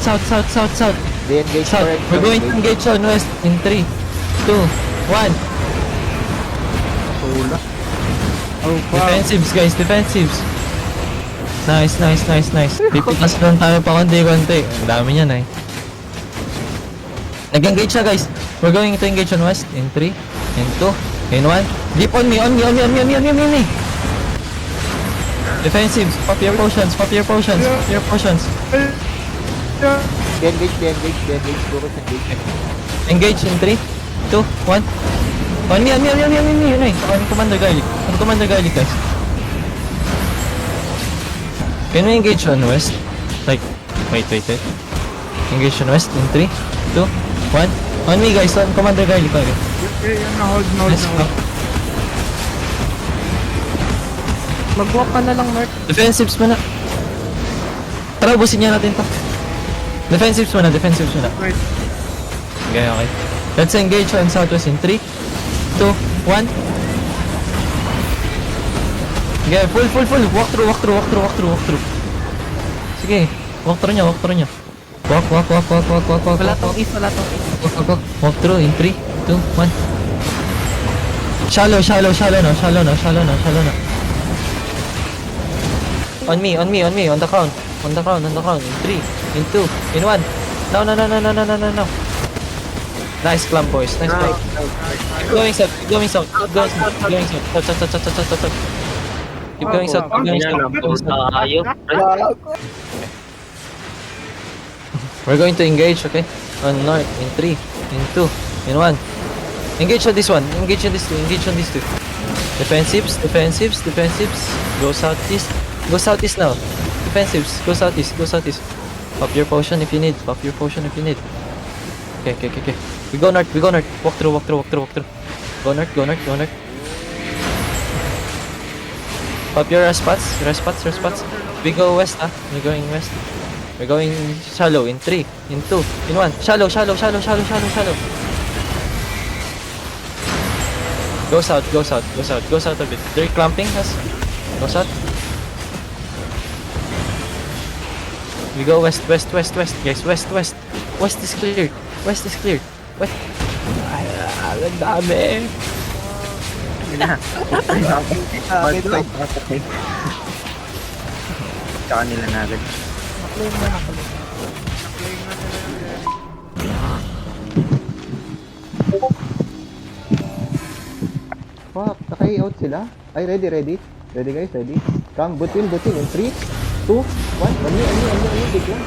South, south, south, south. They engage South. correct. We're going to engage on west in 3, 2, 1. Hula. Oh, fuck. Defensives guys, defensives. Nice, nice, nice, nice. Pipitas lang tayo pa konti-konti. Ang dami niyan eh. Nag-engage na guys. We're going to engage on west in 3, in 2, in 1. Deep on me, on me, on me, on me, on me, on me, on me. Defensives, pop your potions, pop your potions, pop your potions. They engage, they engage, they engage. Puro engage. Engage in 3, 2, 1. On me, on me, on me, on me, on me, yun eh. On Commander Garlic. On Commander Garlic guys. Can we engage on west? Like, wait. Engage on west in 3, 2, 1. On me guys, on Commander Garlic. Okay. Yun na hold, Let's go. Mag-walk ka na lang, Mark. Defensives muna. Tara, ubusin niya natin to. Defensives muna, defensives muna. Wait. Okay, okay. Let's engage on southwest in 3, 2, 1. Okay, full. Walk through. Sige, walk through nyo. Walk. Wala tong east, wala tong east. Walk through in 3, 2, 1. Shallow na. On me, on the crown. In 3, in 2, in 1. No. Nice climb, boys. Nice climb. Keep going south. Stop. Keep going south. We're going to engage, okay? On north, in 3, in 2, in 1. Engage on this one. Engage on these two. Defensives. Go southeast now. Defensives. Go southeast. Pop your potion if you need. Okay. We go north. Walk through. Go north. Pop your respots. We go west, We're going west. We're going shallow in 3, in 2, in 1. Shallow. Go south a bit. They're clamping us. Go south. We go west, guys. West is cleared. West. Ay, ang dami. Tsaka nila na agad. Fuck, naka-out sila? Ay, ready? Ready guys, ready? Come, butin in 3, 2, 1. Ani, big lang.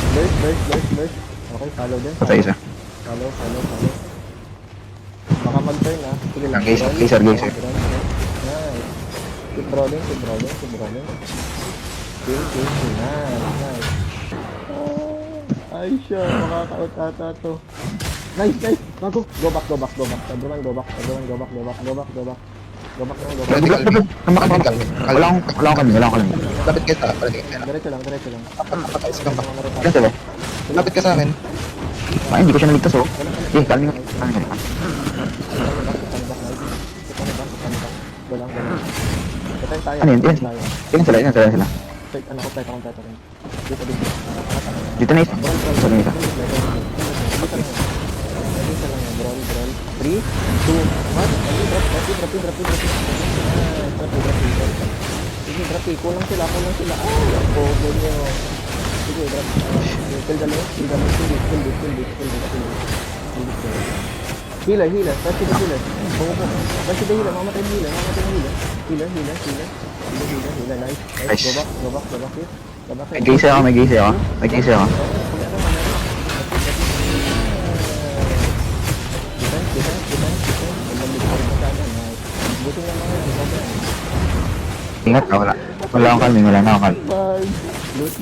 Burst. Okay, follow din. Isa. Follow. Baka mag-turn Sige lang. Geyser. Nice. Keep rolling. Nice. Ay siya, makaka-out ata to. Nice. Bago. Go back. Everyone go back. Wala akong kami. Lapit ka sa akin. Diretso lang. Ganito ba? Lapit ka sa akin. Ay, hindi ko siya naligtas, oh. Eh, kalmi nga. Go lang. Patay tayo. Ano yun? Ilan sila? Tayo. Dito na isa. Dito na isa. Roll. 3, 2, 1. Drop. Kulang sila. Ay, ako. Sige, drop. Kill the left. Healer. Touch the healer. Touch the healer. Mamatay yung healer. Healer. Nice. Go back. May geyser ako. Ingat ka, wala akong kalming, wala na akong kalming. Loot.